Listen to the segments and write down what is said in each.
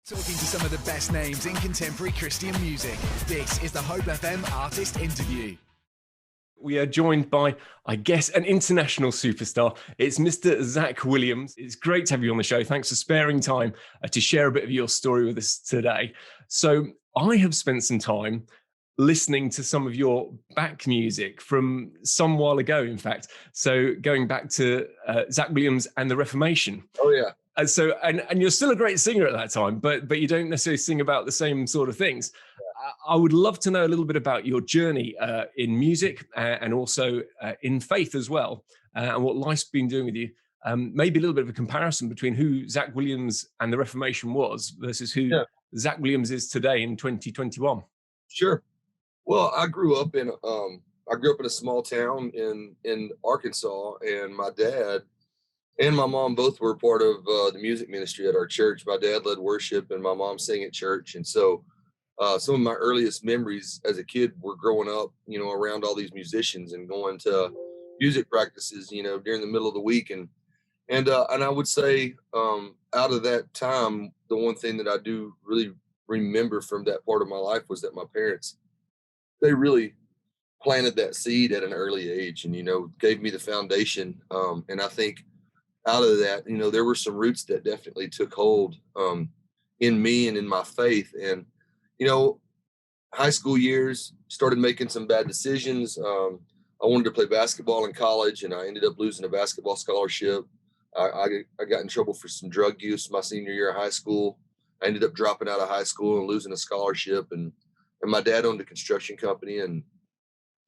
Talking to some of the best names in contemporary Christian music. This is the Hope FM Artist Interview. We are joined by, I guess, an international superstar. It's Mr. Zach Willams. It's great to have you on the show. Thanks for sparing time to share a bit of your story with us today. So I have spent some time listening to some of your back music from some while ago, in fact. So going back to Zach Willams and the Reformation. Oh, yeah. And you're still a great singer at that time, but you don't necessarily sing about the same sort of things. I would love to know a little bit about your journey in music and also in faith as well, and what life's been doing with you. Maybe a little bit of a comparison between who Zach Willams and the Reformation was versus who Zach Willams is today in 2021. Sure. Well, I grew up in a small town in Arkansas, and my dad and my mom both were part of the music ministry at our church. My dad led worship, and my mom sang at church, and so. Some of my earliest memories as a kid were growing up, around all these musicians and going to music practices, during the middle of the week. And I would say out of that time, the one thing that I do really remember from that part of my life was that my parents, they really planted that seed at an early age and, gave me the foundation. And I think out of that, there were some roots that definitely took hold in me and in my faith. And high school years, started making some bad decisions. I wanted to play basketball in college, and I ended up losing a basketball scholarship. I got in trouble for some drug use my senior year of high school. I ended up dropping out of high school and losing a scholarship. And my dad owned a construction company, and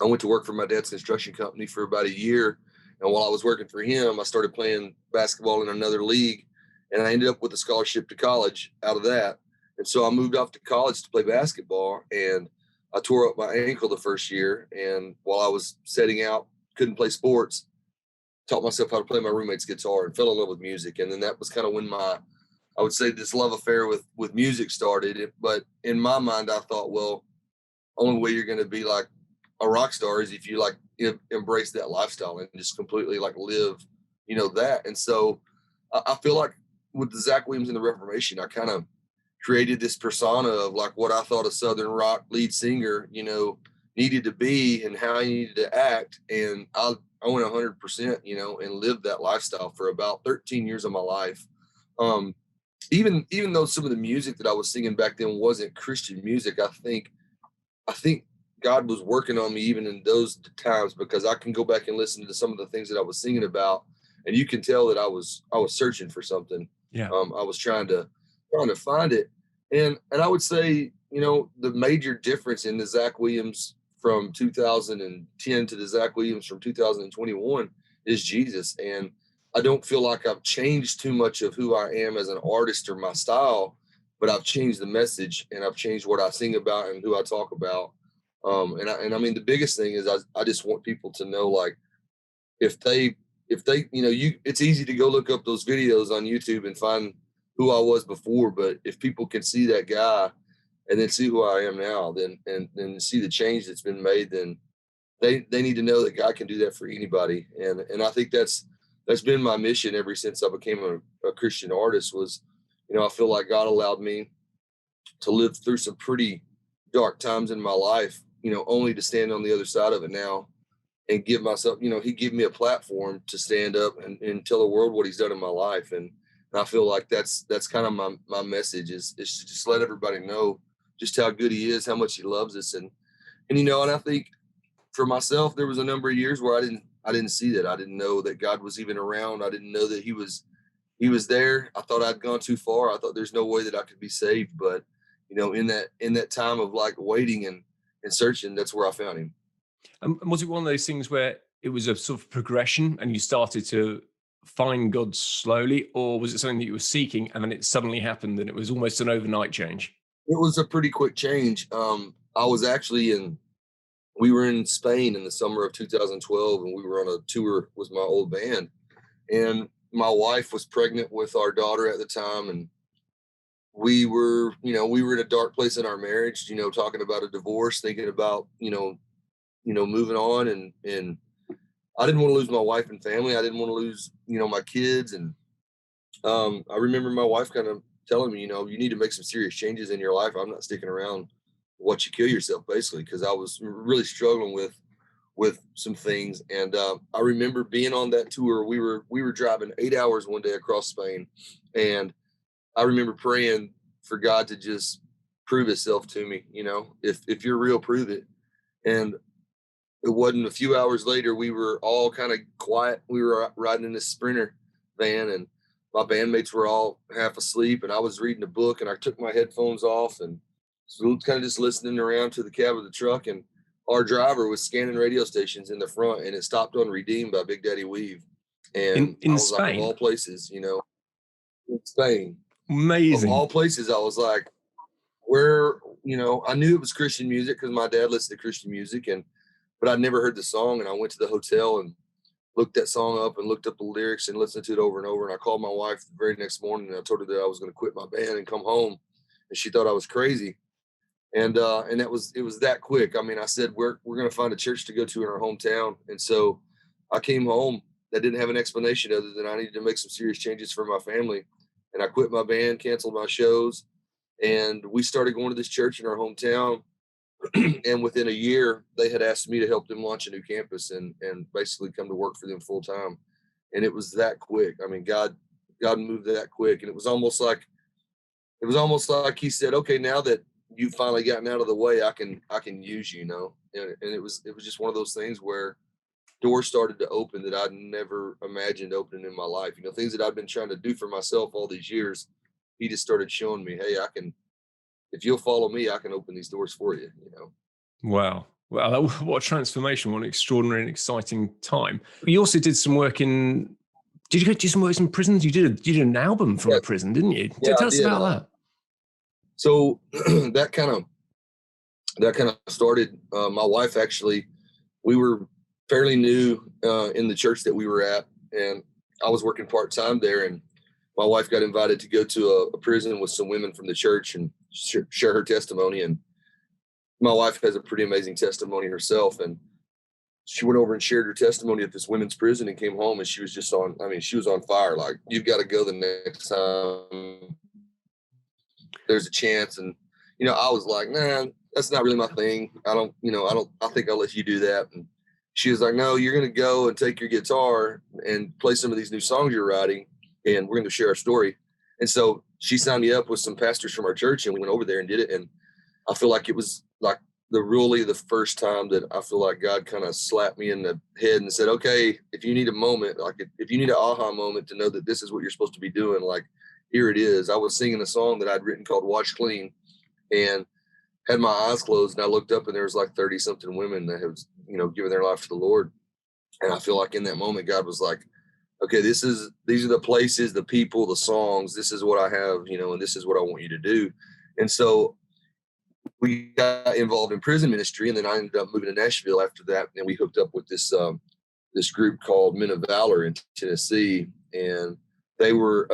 I went to work for my dad's construction company for about a year. And while I was working for him, I started playing basketball in another league, and I ended up with a scholarship to college out of that. And so I moved off to college to play basketball, and I tore up my ankle the first year. And while I was setting out, couldn't play sports, taught myself how to play my roommate's guitar and fell in love with music. And then that was kind of when I would say this love affair with music started. But in my mind, I thought, well, only way you're going to be like a rock star is if you embrace that lifestyle and just completely live, that. And so I feel like with the Zach Willams and the Reformation, I kind of created this persona of what I thought a Southern rock lead singer, needed to be and how he needed to act. And I went 100%, and lived that lifestyle for about 13 years of my life. Even though some of the music that I was singing back then wasn't Christian music, I think God was working on me even in those times, because I can go back and listen to some of the things that I was singing about, and you can tell that I was searching for something. Yeah. I was trying to find it. And I would say, the major difference in the Zach Willams from 2010 to the Zach Willams from 2021 is Jesus. And I don't feel like I've changed too much of who I am as an artist or my style, but I've changed the message, and I've changed what I sing about and who I talk about. And I mean, the biggest thing is I just want people to know, if they, it's easy to go look up those videos on YouTube and find who I was before, but if people can see that guy and then see who I am now, then and see the change that's been made, then they need to know that God can do that for anybody. And I think that's been my mission ever since I became a Christian artist was, I feel like God allowed me to live through some pretty dark times in my life, only to stand on the other side of it now and give myself, he gave me a platform to stand up and tell the world what he's done in my life. And I feel like that's kind of my message is to just let everybody know just how good he is, how much he loves us. And I think for myself, there was a number of years where I didn't see that. I didn't know that God was even around. I didn't know that he was there. I thought I'd gone too far. I thought there's no way that I could be saved. But, in that time of waiting and searching, that's where I found him. And was it one of those things where it was a sort of progression and you started to find God slowly, or was it something that you were seeking and then it suddenly happened and it was almost an overnight change? It was a pretty quick change. I was actually we were in Spain in the summer of 2012, and we were on a tour with my old band, and my wife was pregnant with our daughter at the time, and we were in a dark place in our marriage, talking about a divorce, thinking about, moving on, and I didn't want to lose my wife and family. I didn't want to lose, my kids. And I remember my wife kind of telling me, you need to make some serious changes in your life. I'm not sticking around. Watch you kill yourself, basically, because I was really struggling with some things. And I remember being on that tour. We were driving 8 hours one day across Spain, and I remember praying for God to just prove Himself to me. If you're real, prove it. And it wasn't a few hours later, we were all kind of quiet. We were riding in this Sprinter van, and my bandmates were all half asleep, and I was reading a book, and I took my headphones off and so kind of just listening around to the cab of the truck, and our driver was scanning radio stations in the front, and it stopped on Redeemed by Big Daddy Weave. And in I was like, of Spain, all places, in Spain, of amazing. all places, I was like, where, I knew it was Christian music because my dad listened to Christian music, but I'd never heard the song. And I went to the hotel and looked that song up and looked up the lyrics and listened to it over and over. And I called my wife the very next morning, and I told her that I was going to quit my band and come home. And she thought I was crazy. And it was that quick. I mean, I said, we're going to find a church to go to in our hometown. And so I came home. That didn't have an explanation other than I needed to make some serious changes for my family. And I quit my band, canceled my shows, and we started going to this church in our hometown. And within a year, they had asked me to help them launch a new campus and basically come to work for them full time. And it was that quick. I mean, God moved that quick. And it was almost like He said, okay, now that you've finally gotten out of the way, I can use you, And it was just one of those things where doors started to open that I'd never imagined opening in my life. Things that I'd been trying to do for myself all these years. He just started showing me, hey, if you'll follow me, I can open these doors for you, Wow. Well, what a transformation. What an extraordinary and exciting time. You also did some work did you go do some work in prisons? You did an album from a prison, didn't you? Yeah, Tell us about that. So that kind of started, my wife, actually, we were fairly new in the church that we were at, and I was working part-time there, and my wife got invited to go to a prison with some women from the church and share her testimony. And my wife has a pretty amazing testimony herself. And she went over and shared her testimony at this women's prison and came home, and she was she was on fire. Like, you've got to go the next time there's a chance. And, I was like, nah, that's not really my thing. I think I'll let you do that. And she was like, no, you're going to go and take your guitar and play some of these new songs you're writing, and we're going to share our story. And so she signed me up with some pastors from our church, and we went over there and did it. And I feel like it was like the first time that I feel like God kind of slapped me in the head and said, okay, if you need a moment, like if you need an aha moment to know that this is what you're supposed to be doing, like, here it is. I was singing a song that I'd written called Wash Clean, and had my eyes closed, and I looked up, and there was like 30 something women that have, given their life to the Lord. And I feel like in that moment, God was like, okay, these are the places, the people, the songs, this is what I have, and this is what I want you to do. And so we got involved in prison ministry, and then I ended up moving to Nashville after that. And we hooked up with this group called Men of Valor in Tennessee. And they were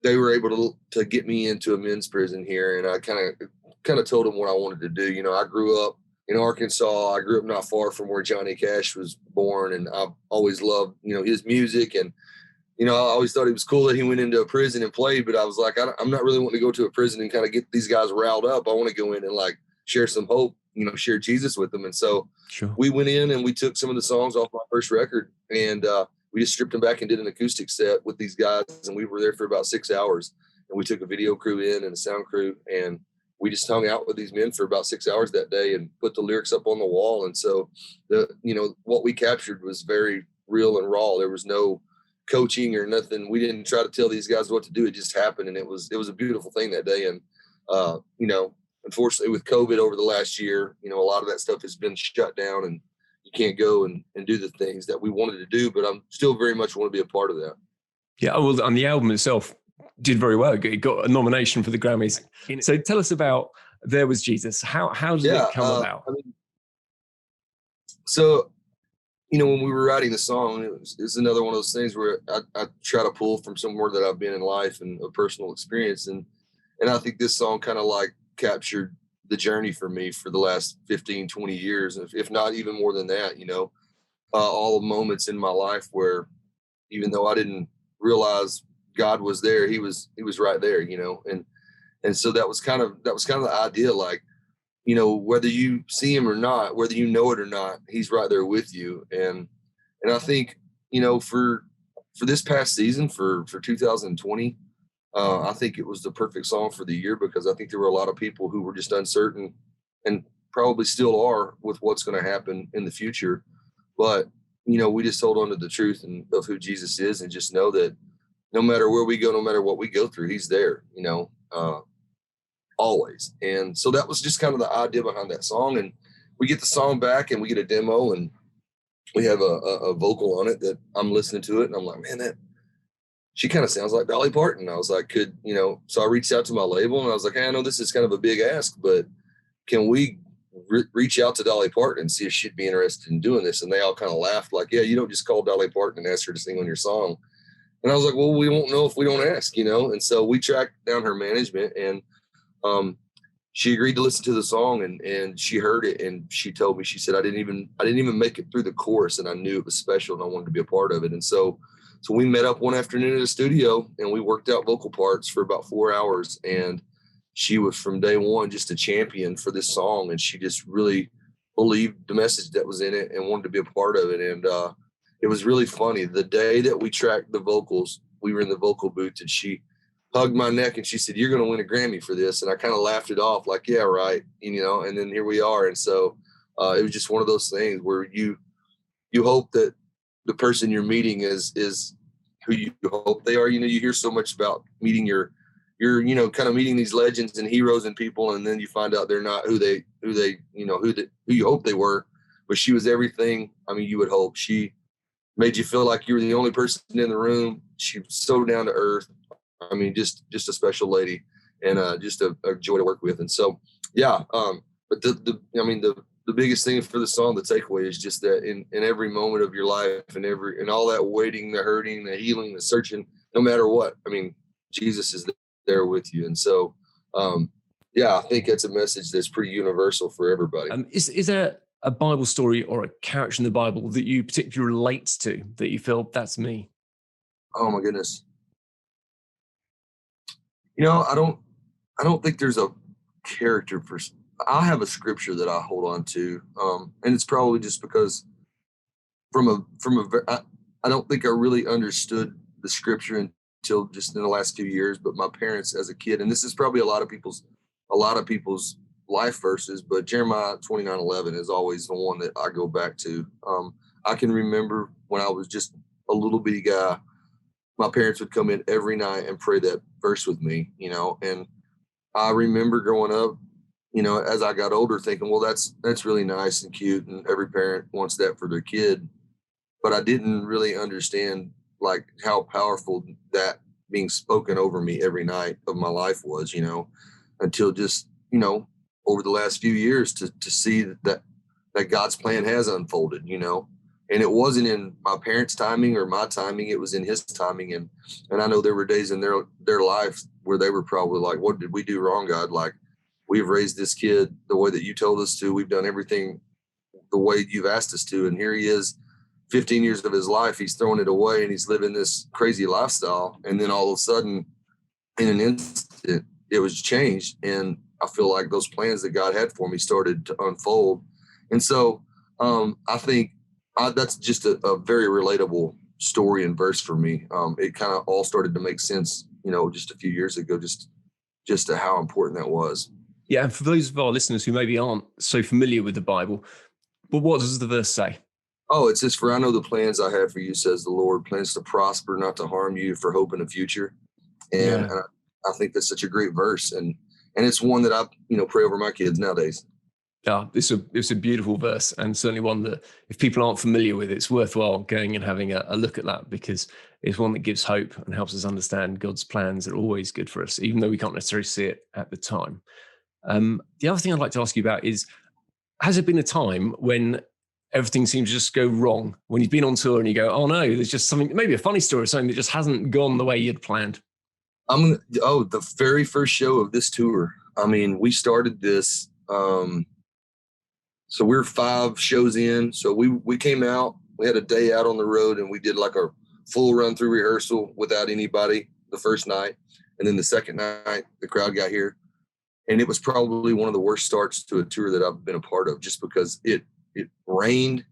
able to get me into a men's prison here. And I kind of told them what I wanted to do. I grew up in Arkansas. I grew up not far from where Johnny Cash was born, and I've always loved, his music. And, I always thought it was cool that he went into a prison and played, but I was like, I'm not really wanting to go to a prison and kind of get these guys riled up. I want to go in and like share some hope, share Jesus with them. And so we went in and we took some of the songs off my first record, and we just stripped them back and did an acoustic set with these guys. And we were there for about 6 hours, and we took a video crew in and a sound crew, and we just hung out with these men for about 6 hours that day and put the lyrics up on the wall. And so what we captured was very real and raw. There was no coaching or nothing. We didn't try to tell these guys what to do. It just happened. And it was a beautiful thing that day. And, unfortunately with COVID over the last year, a lot of that stuff has been shut down, and you can't go and do the things that we wanted to do, but I'm still very much want to be a part of that. Yeah. Well, and the album itself did very well. It got a nomination for the Grammys. So tell us about There Was Jesus. How did it come about? When we were writing the song, it was another one of those things where I try to pull from somewhere that I've been in life and a personal experience. And I think this song kind of like captured the journey for me for the last 15, 20 years, if not even more than that, all the moments in my life where, even though I didn't realize God was there, he was right there, and so that was kind of the idea, like, whether you see him or not, whether you know it or not, he's right there with you. And I think, for this past season, for 2020, I think it was the perfect song for the year, because I think there were a lot of people who were just uncertain, and probably still are, with what's going to happen in the future. But, we just hold on to the truth of who Jesus is, and just know that no matter where we go, no matter what we go through, he's there, always. And so that was just kind of the idea behind that song. And we get the song back, and we get a demo, and we have a vocal on it that I'm listening to it, and I'm like, man, she kind of sounds like Dolly Parton. I was like, so I reached out to my label, and I was like, hey, I know this is kind of a big ask, but can we reach out to Dolly Parton and see if she'd be interested in doing this? And they all kind of laughed, like, yeah, you don't just call Dolly Parton and ask her to sing on your song. And I was like, well, we won't know if we don't ask, And so we tracked down her management, and she agreed to listen to the song, and she heard it, and she told me, she said, I didn't even make it through the chorus, and I knew it was special, and I wanted to be a part of it. And so we met up one afternoon at a studio, and we worked out vocal parts for about 4 hours. And she was, from day one, just a champion for this song, and she just really believed the message that was in it and wanted to be a part of it. And it was really funny. The day that we tracked the vocals, we were in the vocal booth, and she hugged my neck, and she said, you're going to win a Grammy for this. And I kind of laughed it off, like, yeah, right. And then here we are. And so it was just one of those things where you hope that the person you're meeting is who you hope they are. You hear so much about meeting you're kind of meeting these legends and heroes and people, and then you find out they're not who you hope they were. But she was everything, you would hope. She made you feel like you were the only person in the room. She was so down to earth. Just a special lady, and just a joy to work with. And so, yeah. But the biggest thing for the song, the takeaway, is just that in every moment of your life, and all that waiting, the hurting, the healing, the searching, no matter what, Jesus is there with you. And so, I think that's a message that's pretty universal for everybody. Is there a Bible story or a character in the Bible that you particularly relate to, that you feel, that's me? Oh my goodness. I don't think there's a character I have a scripture that I hold on to. And it's probably just because I don't think I really understood the scripture until just in the last few years, but my parents as a kid, and this is probably a lot of people's life verses, but Jeremiah 29:11 is always the one that I go back to. I can remember when I was just a little bitty guy, my parents would come in every night and pray that verse with me, and I remember growing up, as I got older, thinking, well, that's really nice and cute, and every parent wants that for their kid. But I didn't really understand, like, how powerful that being spoken over me every night of my life was, until just, over the last few years to see that God's plan has unfolded, and it wasn't in my parents' timing or my timing, it was in his timing. And I know there were days in their life where they were probably like, what did we do wrong, God? Like, we've raised this kid the way that you told us to. We've done everything the way you've asked us to. And here he is, 15 years of his life, he's throwing it away, and he's living this crazy lifestyle. And then all of a sudden, in an instant, it was changed. And I feel like those plans that God had for me started to unfold. And so I think that's just a very relatable story and verse for me. It kind of all started to make sense, just a few years ago, just to how important that was. Yeah, and for those of our listeners who maybe aren't so familiar with the Bible, but what does the verse say? Oh, it says, for I know the plans I have for you, says the Lord, plans to prosper, not to harm you, for hope in the future. And I think that's such a great verse. And it's one that I, pray over my kids nowadays. Yeah, it's a beautiful verse, and certainly one that if people aren't familiar with, it's worthwhile going and having a look at that, because it's one that gives hope and helps us understand God's plans are always good for us, even though we can't necessarily see it at the time. The other thing I'd like to ask you about is, has there been a time when everything seems to just go wrong, when you've been on tour and you go, oh no, there's just something, maybe a funny story or something that just hasn't gone the way you'd planned? The very first show of this tour. We started this, so we're 5 shows in. So we came out, we had a day out on the road, and we did like a full run through rehearsal without anybody. the first night, and then the second night the crowd got here, and it was probably one of the worst starts to a tour that I've been a part of, just because it rained.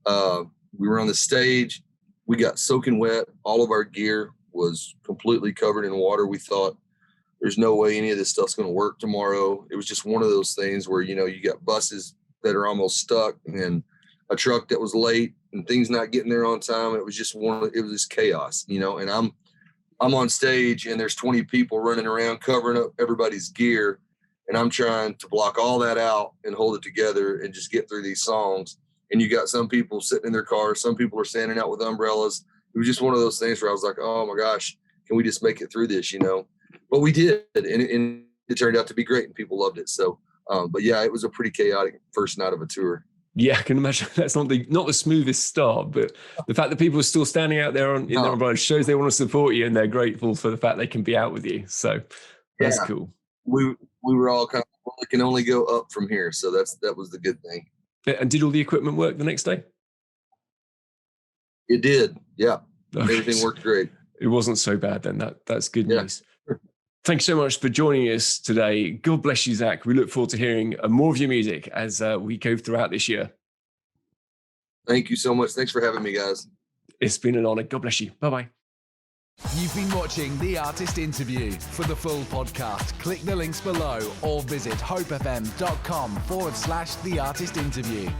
We were on the stage, we got soaking wet, all of our gear was completely covered in water. We thought, there's no way any of this stuff's going to work tomorrow. It was just one of those things where, you know, you got buses that are almost stuck and a truck that was late and things not getting there on time. It was just it was just chaos, you know, and I'm on stage and there's 20 people running around covering up everybody's gear. And I'm trying to block all that out and hold it together and just get through these songs. And you got some people sitting in their cars. Some people are standing out with umbrellas. It was just one of those things where I was like, oh my gosh, can we just make it through this, you know? But we did, and it turned out to be great, and people loved it. So, but yeah, it was a pretty chaotic first night of a tour. Yeah, I can imagine that's not the smoothest start, but the fact that people are still standing out there in their umbrellas shows they want to support you and they're grateful for the fact they can be out with you. So that's cool. We were all kind of, well, it can only go up from here. So that was the good thing. And did all the equipment work the next day? It did. Yeah. Okay. Everything worked great. It wasn't so bad then. That's good news. Thanks so much for joining us today. God bless you, Zach. We look forward to hearing more of your music as we go throughout this year. Thank you so much. Thanks for having me, guys. It's been an honor. God bless you. Bye-bye. You've been watching The Artist Interview. For the full podcast, click the links below or visit hopefm.com/The Artist Interview.